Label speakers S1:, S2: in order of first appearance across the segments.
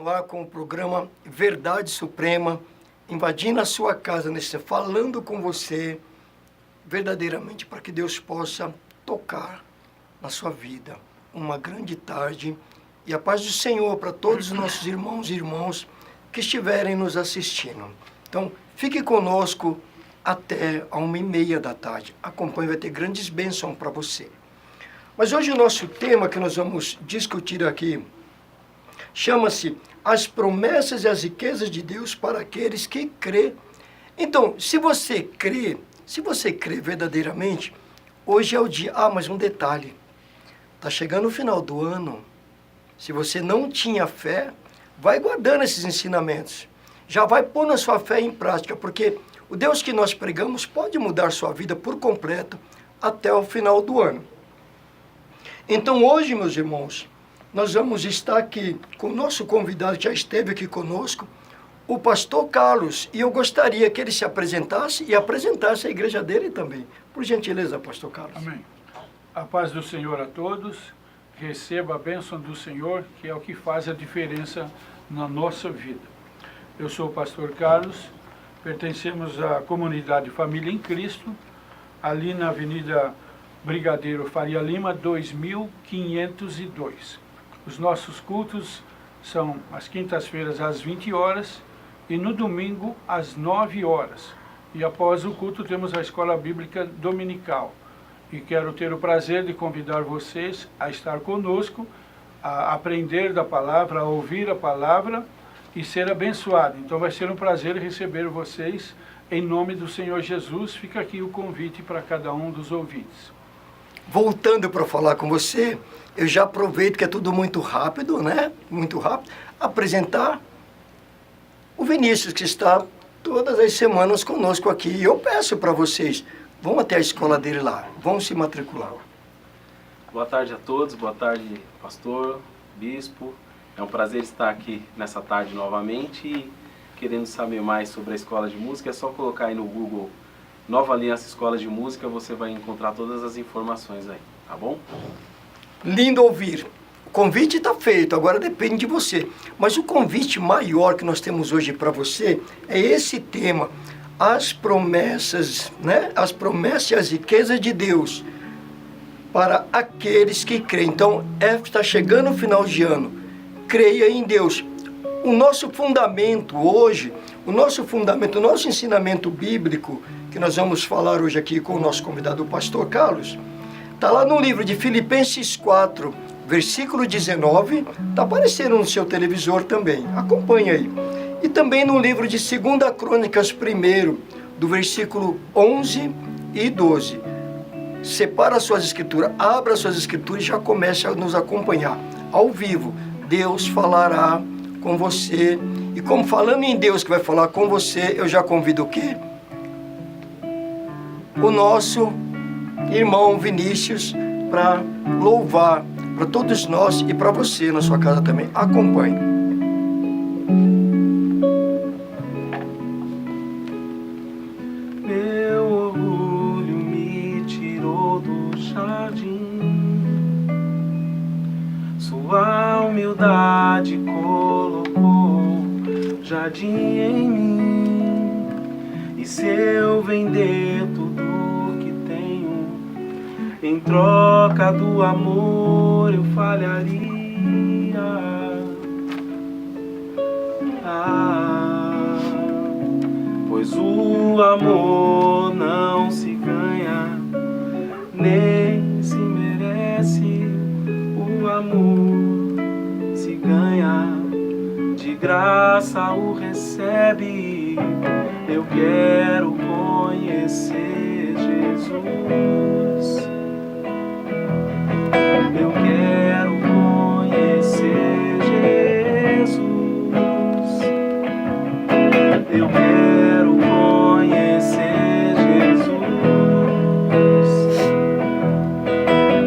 S1: continuar com o programa Verdade Suprema, invadindo a sua casa, falando com você verdadeiramente para que Deus possa tocar na sua vida. Uma grande tarde e a paz do Senhor para todos os nossos irmãos e irmãs que estiverem nos assistindo. Então, fique conosco até a 1h30 da tarde. Acompanhe, vai ter grandes bênçãos para você. Mas hoje o nosso tema que nós vamos discutir aqui chama-se As Promessas e as Riquezas de Deus para aqueles que crê. Então, se você crê verdadeiramente, hoje é o dia. Mas um detalhe, está chegando o final do ano. Se você não tinha fé, vai guardando esses ensinamentos. Já vai pôr a sua fé em prática, porque o Deus que nós pregamos pode mudar sua vida por completo até o final do ano. Então hoje, meus irmãos, nós vamos estar aqui com o nosso convidado que já esteve aqui conosco, o pastor Carlos, e eu gostaria que ele se apresentasse e apresentasse a igreja dele também. Por gentileza, pastor Carlos.
S2: Amém. A paz do Senhor a todos, receba a bênção do Senhor, que é o que faz a diferença na nossa vida. Eu sou o pastor Carlos, pertencemos à comunidade Família em Cristo, ali na Avenida Brigadeiro Faria Lima, 2502. Os nossos cultos são às quintas-feiras às 20 horas e no domingo às 9 horas. E após o culto temos a Escola Bíblica Dominical. E quero ter o prazer de convidar vocês a estar conosco, a aprender da palavra, a ouvir a palavra e ser abençoado. Então vai ser um prazer receber vocês em nome do Senhor Jesus. Fica aqui o convite para cada um dos ouvintes.
S1: Voltando para falar com você, eu já aproveito que é tudo muito rápido, né? Muito rápido. Apresentar o Vinícius, que está todas as semanas conosco aqui. E eu peço para vocês, vão até a escola dele lá, vão se matricular.
S3: Boa tarde a todos, boa tarde, pastor, bispo. É um prazer estar aqui nessa tarde novamente e querendo saber mais sobre a escola de música, é só colocar aí no Google Nova Aliança Escola de Música, você vai encontrar todas as informações aí, tá bom?
S1: Lindo ouvir. O convite está feito, agora depende de você. Mas o convite maior que nós temos hoje para você é esse tema, as promessas, né? As promessas e as riquezas de Deus para aqueles que creem. Então, está chegando o final de ano, creia em Deus. O nosso fundamento hoje, o nosso ensinamento bíblico, que nós vamos falar hoje aqui com o nosso convidado, o pastor Carlos, está lá no livro de Filipenses 4, versículo 19, está aparecendo no seu televisor também, acompanhe aí. E também no livro de 2 Crônicas 1, do versículo 11 e 12. Separa suas escrituras, abra suas escrituras e já comece a nos acompanhar. Ao vivo, Deus falará com você. E como falando em Deus que vai falar com você, eu já convido o quê? O nosso irmão Vinícius para louvar para todos nós e para você na sua casa também. Acompanhe.
S4: Meu orgulho me tirou do jardim, sua humildade colocou jardim em mim. E se eu vender tudo que tenho, em troca do amor eu falharia. Pois o amor não se ganha, nem se merece. O amor se ganha, de graça o recebe. Eu quero conhecer Jesus. Eu quero conhecer Jesus. Eu quero conhecer Jesus.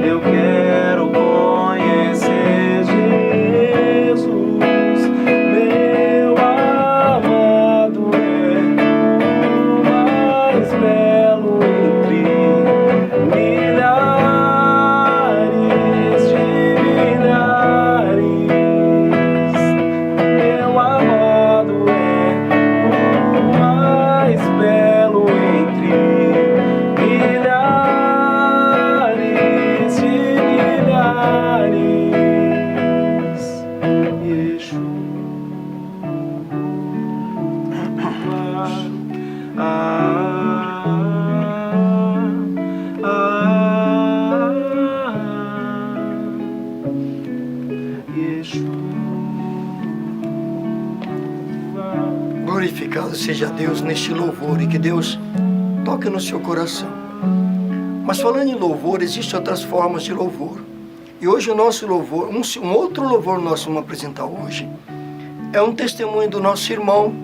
S4: Eu quero conhecer Jesus. Meu amado é o mais belo entre milhares de milhares. Yeshua.
S1: Glorificado seja Deus neste louvor e que Deus toque no seu coração. Mas falando em louvor, existem outras formas de louvor. E hoje o nosso louvor, um outro louvor nosso vamos apresentar hoje, é um testemunho do nosso irmão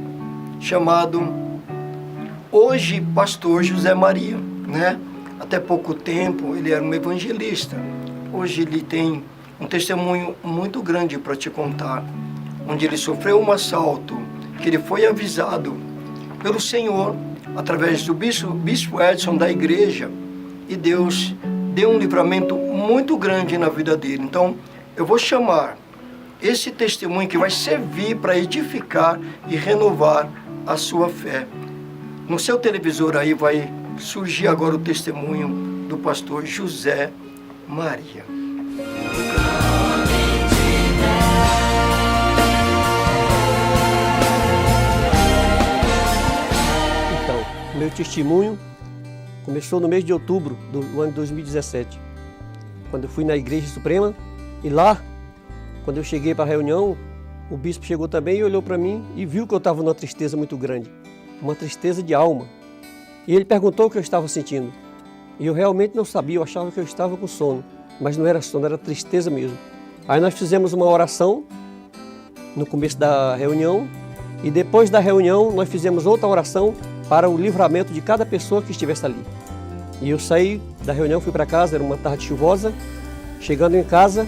S1: chamado hoje pastor José Maria, né? Até pouco tempo ele era um evangelista. Hoje ele tem um testemunho muito grande para te contar, onde ele sofreu um assalto, que ele foi avisado pelo Senhor, através do bispo Edson da igreja, e Deus deu um livramento muito grande na vida dele. Então, eu vou chamar esse testemunho que vai servir para edificar e renovar a sua fé. No seu televisor aí vai surgir agora o testemunho do pastor José Maria.
S5: Meu testemunho começou no mês de outubro do ano de 2017, quando eu fui na Igreja Suprema, e lá, quando eu cheguei para a reunião, o bispo chegou também e olhou para mim e viu que eu estava numa tristeza muito grande, uma tristeza de alma. E ele perguntou o que eu estava sentindo. E eu realmente não sabia, eu achava que eu estava com sono, mas não era sono, era tristeza mesmo. Aí nós fizemos uma oração no começo da reunião, e depois da reunião nós fizemos outra oração para o livramento de cada pessoa que estivesse ali. E eu saí da reunião, fui para casa, era uma tarde chuvosa. Chegando em casa,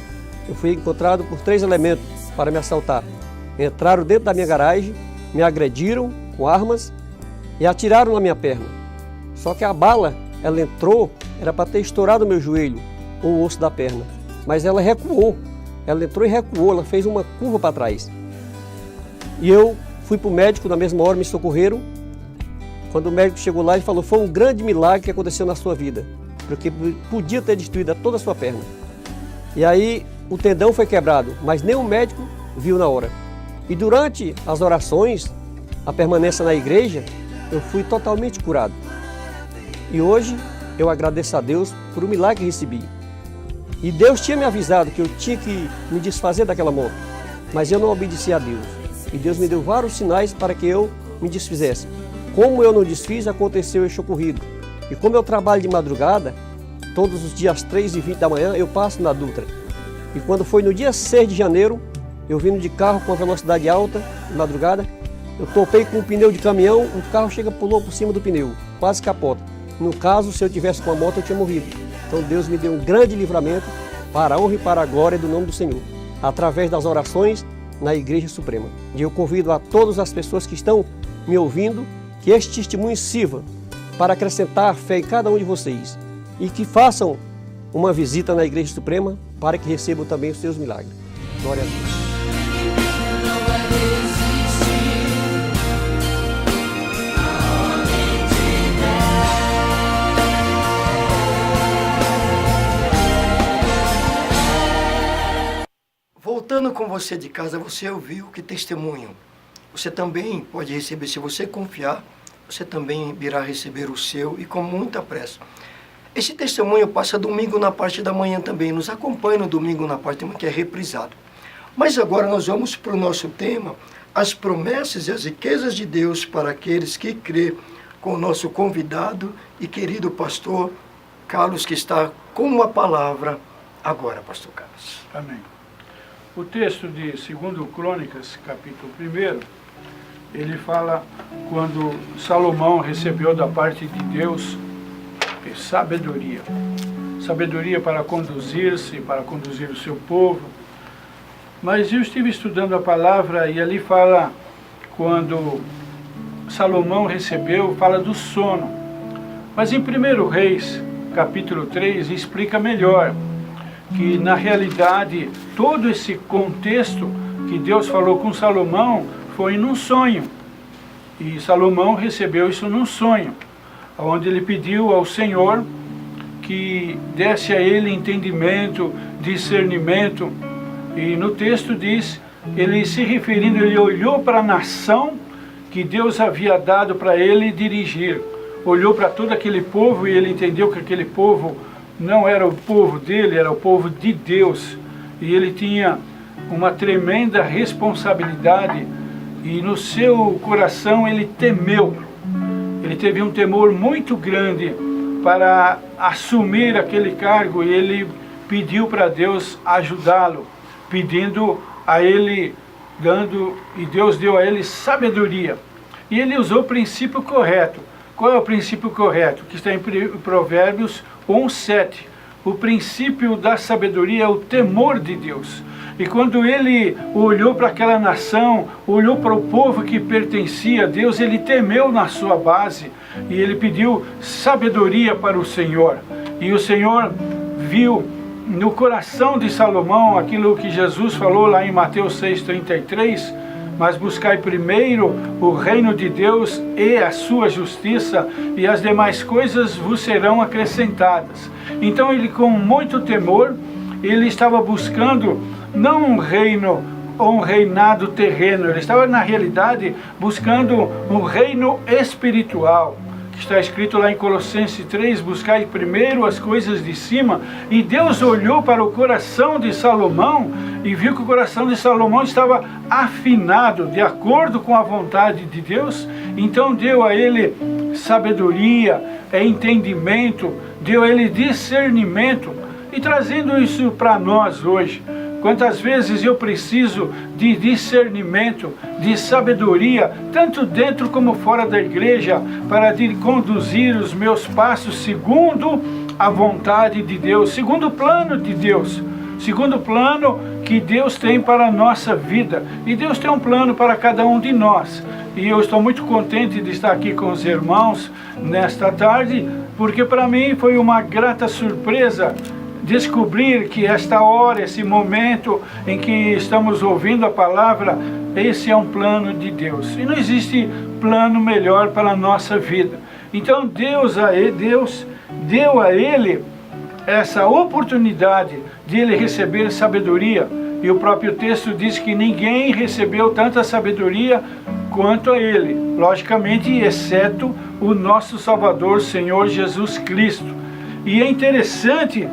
S5: eu fui encontrado por 3 elementos para me assaltar. Entraram dentro da minha garagem, me agrediram com armas e atiraram na minha perna. Só que a bala, ela entrou, era para ter estourado o meu joelho, ou o osso da perna. Mas ela recuou, ela entrou e recuou, ela fez uma curva para trás. E eu fui para o médico, na mesma hora me socorreram. Quando o médico chegou lá, ele falou: foi um grande milagre que aconteceu na sua vida, porque podia ter destruído toda a sua perna. E aí o tendão foi quebrado, mas nem o médico viu na hora. E durante as orações, a permanência na igreja, eu fui totalmente curado. E hoje eu agradeço a Deus por o milagre que recebi. E Deus tinha me avisado que eu tinha que me desfazer daquela moto, mas eu não obedeci a Deus. E Deus me deu vários sinais para que eu me desfizesse. Como eu não desfiz, aconteceu esse ocorrido. E como eu trabalho de madrugada, todos os dias às 3h20 da manhã, eu passo na Dutra. E quando foi no dia 6 de janeiro, eu vindo de carro com a velocidade alta, de madrugada, eu topei com um pneu de caminhão, o carro pulou por cima do pneu, quase capota. No caso, se eu tivesse com a moto, eu tinha morrido. Então Deus me deu um grande livramento para a honra e para a glória do nome do Senhor, através das orações na Igreja Suprema. E eu convido a todas as pessoas que estão me ouvindo, que este testemunho sirva para acrescentar fé em cada um de vocês e que façam uma visita na Igreja Suprema para que recebam também os seus milagres. Glória a Deus.
S1: Voltando com você de casa, você ouviu que testemunho? Você também pode receber, se você confiar, você também virá receber o seu e com muita pressa. Esse testemunho passa domingo na parte da manhã também, nos acompanha no domingo na parte da manhã, que é reprisado. Mas agora nós vamos para o nosso tema, as promessas e as riquezas de Deus para aqueles que crê, com o nosso convidado e querido pastor Carlos, que está com uma palavra agora, pastor Carlos.
S2: Amém. O texto de 2 Crônicas, capítulo 1, ele fala quando Salomão recebeu da parte de Deus sabedoria. Sabedoria para conduzir-se, para conduzir o seu povo. Mas eu estive estudando a palavra e ali fala, quando Salomão recebeu, fala do sono. Mas em 1 Reis, capítulo 3, explica melhor que na realidade todo esse contexto que Deus falou com Salomão foi num sonho. E Salomão recebeu isso num sonho, onde ele pediu ao Senhor que desse a ele entendimento, discernimento. E no texto diz ele se referindo, ele olhou para a nação que Deus havia dado para ele dirigir. Olhou para todo aquele povo e ele entendeu que aquele povo não era o povo dele, era o povo de Deus. E ele tinha uma tremenda responsabilidade e no seu coração ele temeu. Ele teve um temor muito grande para assumir aquele cargo e ele pediu para Deus ajudá-lo, pedindo a ele, e Deus deu a ele sabedoria. E ele usou o princípio correto. Qual é o princípio correto? Que está em Provérbios 1:7. O princípio da sabedoria é o temor de Deus. E quando ele olhou para aquela nação, olhou para o povo que pertencia a Deus, ele temeu na sua base e ele pediu sabedoria para o Senhor. E o Senhor viu no coração de Salomão aquilo que Jesus falou lá em Mateus 6:33, mas buscai primeiro o reino de Deus e a sua justiça, e as demais coisas vos serão acrescentadas. Então ele, com muito temor, ele estava buscando não um reino ou um reinado terreno, ele estava na realidade buscando um reino espiritual, que está escrito lá em Colossenses 3, buscai primeiro as coisas de cima. E Deus olhou para o coração de Salomão e viu que o coração de Salomão estava afinado, de acordo com a vontade de Deus. Então deu a ele sabedoria, entendimento, deu a ele discernimento. E trazendo isso para nós hoje, quantas vezes eu preciso de discernimento, de sabedoria, tanto dentro como fora da igreja, para conduzir os meus passos segundo a vontade de Deus, segundo o plano de Deus, segundo o plano que Deus tem para a nossa vida. E Deus tem um plano para cada um de nós. E eu estou muito contente de estar aqui com os irmãos nesta tarde, porque para mim foi uma grata surpresa descobrir que esta hora, esse momento em que estamos ouvindo a palavra, esse é um plano de Deus. E não existe plano melhor para a nossa vida. Então Deus deu a ele essa oportunidade de ele receber sabedoria. E o próprio texto diz que ninguém recebeu tanta sabedoria quanto a ele. Logicamente, exceto o nosso Salvador, Senhor Jesus Cristo. E é interessante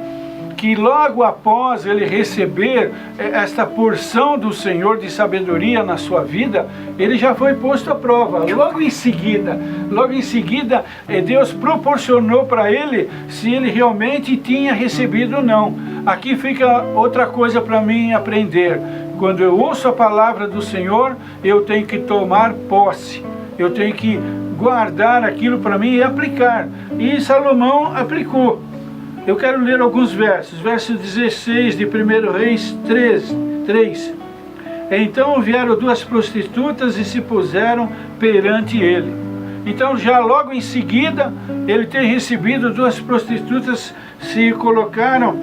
S2: que logo após ele receber esta porção do Senhor de sabedoria na sua vida, ele já foi posto à prova. Logo em seguida, Deus proporcionou para ele se ele realmente tinha recebido ou não. Aqui fica outra coisa para mim aprender. Quando eu ouço a palavra do Senhor, eu tenho que tomar posse. Eu tenho que guardar aquilo para mim e aplicar. E Salomão aplicou. Eu quero ler alguns versos. Verso 16 de 1 Reis 3. Então vieram duas prostitutas e se puseram perante ele. Então já logo em seguida, ele ter recebido duas prostitutas, se colocaram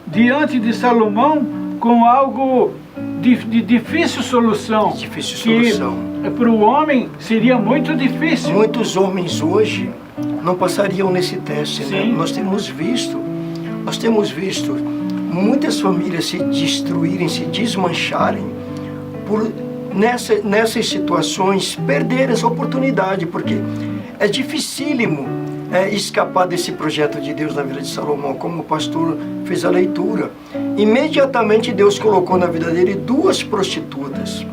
S2: diante de Salomão com algo de difícil solução.
S1: Difícil solução.
S2: Que para o homem seria muito difícil.
S1: Muitos homens hoje não passariam nesse teste, né?
S2: Sim.
S1: Nós temos visto muitas famílias se destruírem, se desmancharem por nessas situações perder essa oportunidade, porque é dificílimo escapar desse projeto de Deus na vida de Salomão, como o pastor fez a leitura. Imediatamente Deus colocou na vida dele duas prostitutas.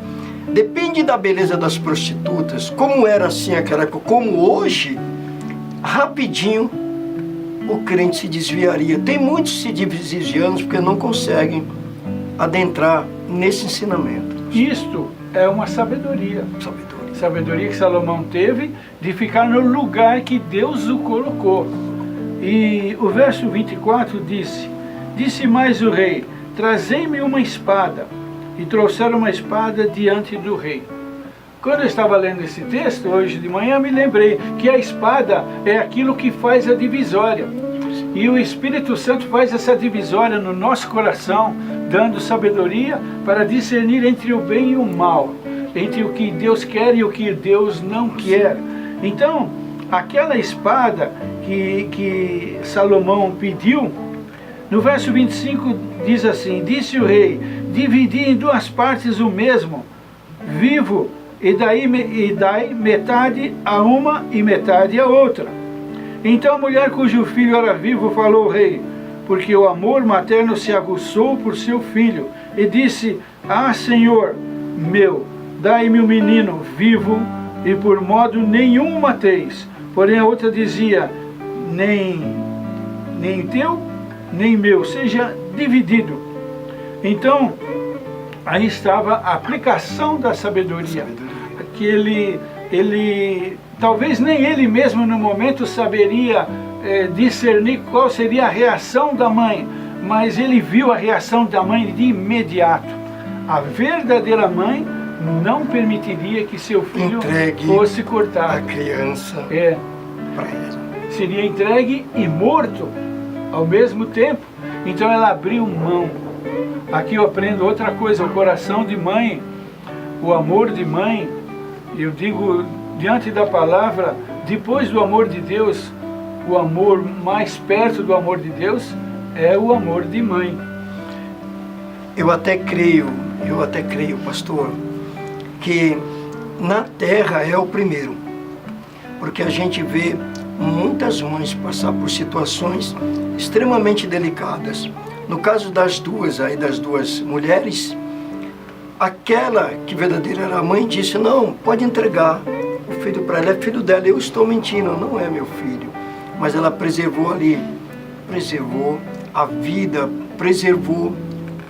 S1: Depende da beleza das prostitutas, como era assim aquela época, como hoje, rapidinho o crente se desviaria. Tem muitos se desviando porque não conseguem adentrar nesse ensinamento.
S2: Isto é uma sabedoria. Sabedoria que Salomão teve de ficar no lugar que Deus o colocou. E o verso 24 disse mais o rei: trazei-me uma espada. E trouxeram uma espada diante do rei. Quando eu estava lendo esse texto, hoje de manhã, me lembrei que a espada é aquilo que faz a divisória. E o Espírito Santo faz essa divisória no nosso coração, dando sabedoria para discernir entre o bem e o mal, entre o que Deus quer e o que Deus não quer. Então, aquela espada que Salomão pediu, no verso 25 diz assim: disse o rei, dividi em duas partes o mesmo, vivo, e dai metade a uma e metade a outra. Então a mulher cujo filho era vivo falou ao rei, porque o amor materno se aguçou por seu filho, e disse: Ah, Senhor meu, dai-me o menino vivo, e por modo nenhum o mateis. Porém a outra dizia: nem teu, nem meu, seja dividido. Então, aí estava a aplicação da sabedoria. Que ele talvez nem ele mesmo no momento saberia discernir qual seria a reação da mãe, mas ele viu a reação da mãe de imediato. A verdadeira mãe não permitiria que seu filho fosse cortado.
S1: A criança para ela.
S2: Seria entregue e morto ao mesmo tempo. Então ela abriu mão. Aqui eu aprendo outra coisa: o coração de mãe, o amor de mãe. Eu digo, diante da palavra, depois do amor de Deus, o amor mais perto do amor de Deus é o amor de mãe.
S1: Eu até creio, pastor, que na terra é o primeiro, porque a gente vê muitas mães passar por situações extremamente delicadas. No caso das duas mulheres, aquela que verdadeira era a mãe disse: não, pode entregar o filho para ela, é filho dela, eu estou mentindo, não é meu filho. Mas ela preservou a vida, preservou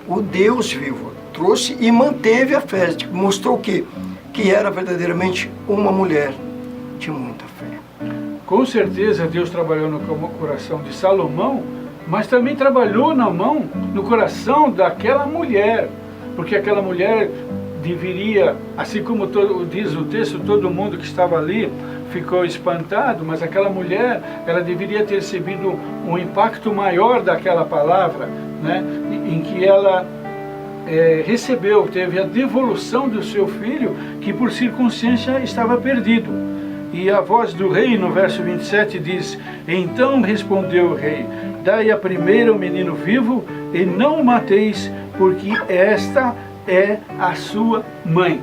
S1: o Deus vivo, trouxe e manteve a fé, mostrou que era verdadeiramente uma mulher de muita fé.
S2: Com certeza Deus trabalhou no coração de Salomão, mas também trabalhou no coração daquela mulher, porque aquela mulher deveria, assim como diz o texto, todo mundo que estava ali ficou espantado, mas aquela mulher, ela deveria ter recebido um impacto maior daquela palavra, né, em que ela teve a devolução do seu filho, que por circunstância estava perdido. E a voz do rei, no verso 27, diz: então respondeu o rei: dai a primeira o menino vivo, e não o mateis, porque esta é a sua mãe.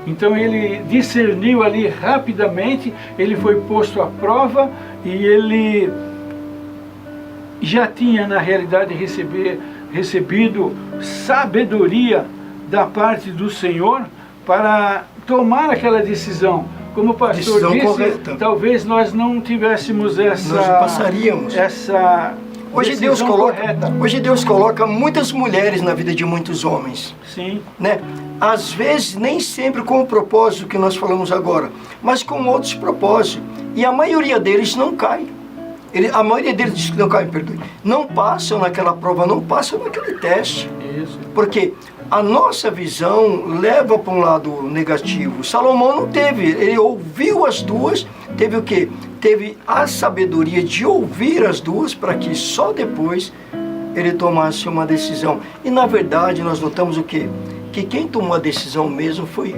S2: Então ele discerniu ali rapidamente, ele foi posto à prova, e ele já tinha na realidade recebido sabedoria da parte do Senhor para tomar aquela decisão. Como o pastor disse, correta. Talvez nós não tivéssemos nós
S1: passaríamos. Hoje Deus coloca muitas mulheres na vida de muitos homens.
S2: Sim.
S1: Né? Às vezes, nem sempre com o propósito que nós falamos agora, mas com outros propósitos. E a maioria deles não cai. A maioria deles diz que não cai, perdoe. Não passam naquela prova, não passam naquele teste.
S2: Isso.
S1: Porque a nossa visão leva para um lado negativo. Salomão não teve, ele ouviu as duas, teve o quê? Teve a sabedoria de ouvir as duas para que só depois ele tomasse uma decisão. E na verdade nós notamos o quê? Que quem tomou a decisão mesmo foi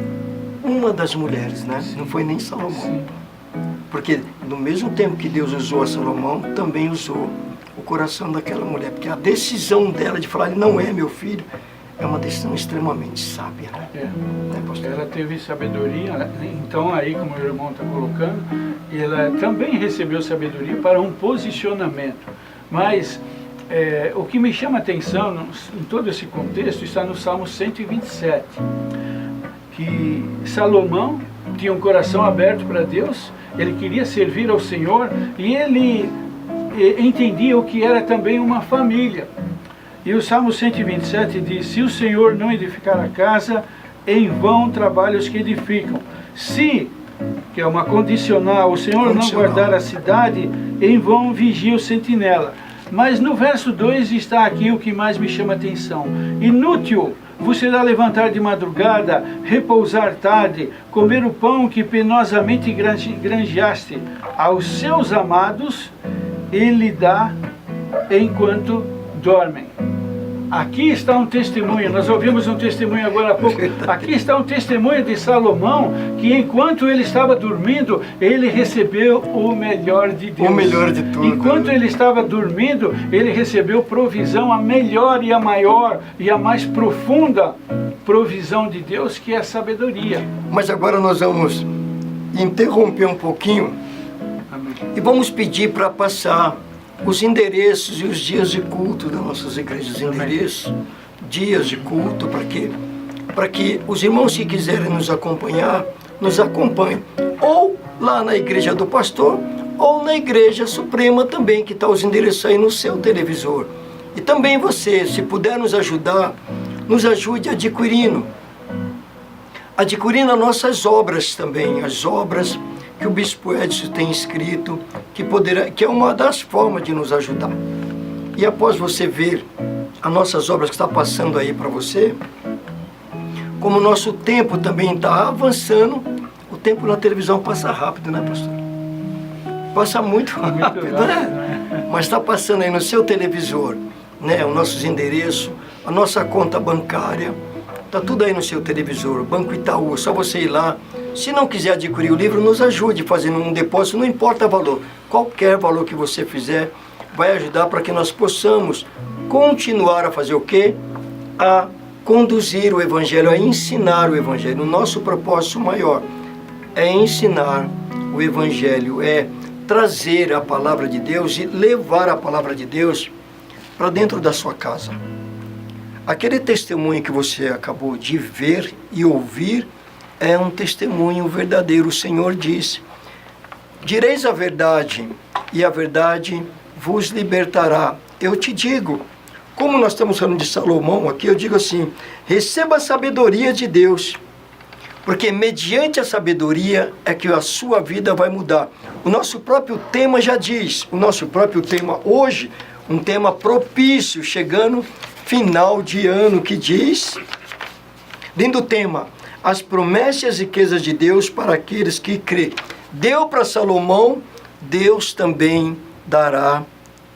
S1: uma das mulheres, né? Não foi nem Salomão.
S2: Sim.
S1: Porque no mesmo tempo que Deus usou a Salomão, também usou o coração daquela mulher. Porque a decisão dela de falar: ele não é meu filho, é uma decisão extremamente sábia. Né?
S2: Ela teve sabedoria, então aí, como o irmão está colocando, ela também recebeu sabedoria para um posicionamento. Mas o que me chama a atenção em todo esse contexto está no Salmo 127, que Salomão tinha um coração aberto para Deus, ele queria servir ao Senhor, e ele entendia o que era também uma família. E o Salmo 127 diz: se o Senhor não edificar a casa, em vão trabalham os que edificam. Se, que é uma condicional, o Senhor não guardar a cidade, em vão vigia o sentinela. Mas no verso 2 está aqui o que mais me chama a atenção: inútil vos será levantar de madrugada, repousar tarde, comer o pão que penosamente granjeaste. Aos seus amados ele dá enquanto dormem. Aqui está um testemunho, nós ouvimos um testemunho agora há pouco. Aqui está um testemunho de Salomão, que enquanto ele estava dormindo, ele recebeu o melhor de Deus.
S1: O melhor de tudo.
S2: Enquanto ele estava dormindo, ele recebeu provisão, a melhor e a maior e a mais profunda provisão de Deus, que é a sabedoria.
S1: Mas agora nós vamos interromper um pouquinho
S2: Amém.
S1: e vamos pedir para passar os endereços e os dias de culto das nossas igrejas. Endereços, dias de culto, para quê? Para que os irmãos que quiserem nos acompanhar, nos acompanhem. Ou lá na igreja do pastor, ou na igreja suprema também, que está os endereços aí no seu televisor. E também você, se puder nos ajudar, nos ajude adquirindo as nossas obras também, as obras que o Bispo Edson tem escrito, que é uma das formas de nos ajudar. E após você ver as nossas obras que está passando aí para você, como o nosso tempo também está avançando, o tempo na televisão passa rápido, né, pastor? Passa muito rápido, né? Mas está passando aí no seu televisor, né, os nossos endereços, a nossa conta bancária, está tudo aí no seu televisor, Banco Itaú, só você ir lá. Se não quiser adquirir o livro, nos ajude fazendo um depósito, não importa o valor. Qualquer valor que você fizer vai ajudar para que nós possamos continuar a fazer o quê? A conduzir o Evangelho, a ensinar o Evangelho. O nosso propósito maior é ensinar o Evangelho, é trazer a palavra de Deus e levar a palavra de Deus para dentro da sua casa. Aquele testemunho que você acabou de ver e ouvir é um testemunho verdadeiro. O Senhor disse: direis a verdade, e a verdade vos libertará. Eu te digo, como nós estamos falando de Salomão aqui, eu digo assim: receba a sabedoria de Deus, porque mediante a sabedoria é que a sua vida vai mudar. O nosso próprio tema já diz, o nosso próprio tema hoje, um tema propício, chegando final de ano, que diz, lindo tema, as promessas e as riquezas de Deus para aqueles que crêem. Deu para Salomão, Deus também dará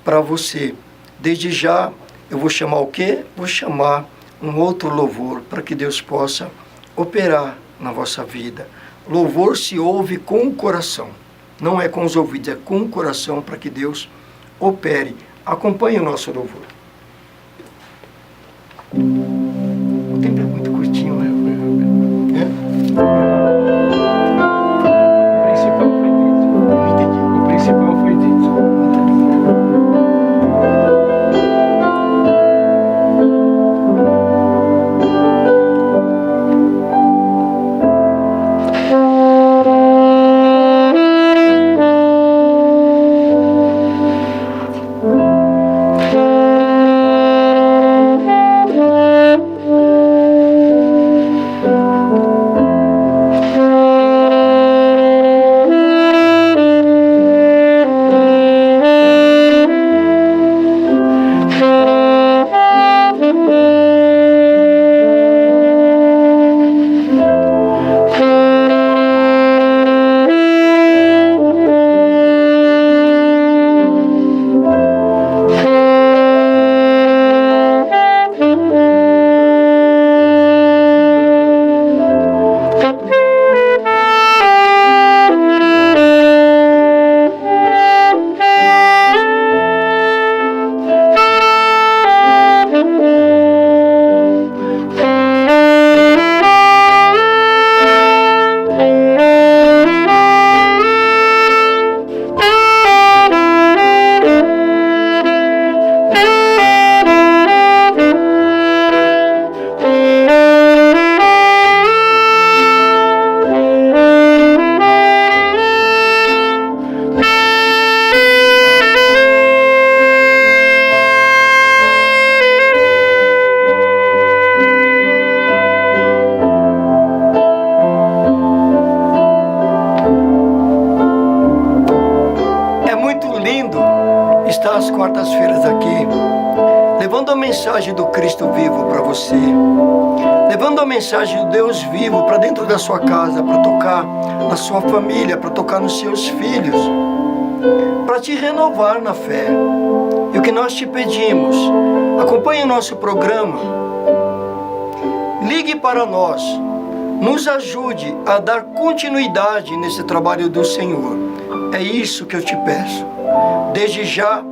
S1: para você. Desde já, eu vou chamar o quê? Vou chamar um outro louvor, para que Deus possa operar na vossa vida. Louvor se ouve com o coração, não é com os ouvidos, é com o coração, para que Deus opere. Acompanhe o nosso louvor. O tempo é muito curtinho, né?
S2: O principal foi dito.
S1: Não entendi.
S2: O principal foi dito.
S1: Às quartas-feiras aqui, levando a mensagem do Cristo vivo para você, levando a mensagem do Deus vivo para dentro da sua casa, para tocar na sua família, para tocar nos seus filhos, para te renovar na fé. E o que nós te pedimos, Acompanhe o nosso programa. Ligue para nós. Nos ajude a dar continuidade nesse trabalho do Senhor. É isso que eu te peço. Desde já,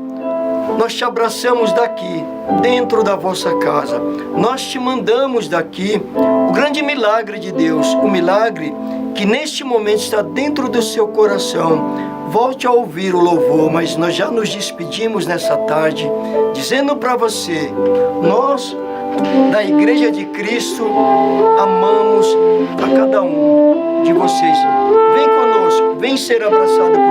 S1: nós te abraçamos daqui, dentro da vossa casa. Nós te mandamos daqui o grande milagre de Deus, o milagre que neste momento está dentro do seu coração. Volte a ouvir o louvor, mas nós já nos despedimos nessa tarde, dizendo para você, nós da Igreja de Cristo amamos a cada um de vocês. Vem conosco, vem ser abraçado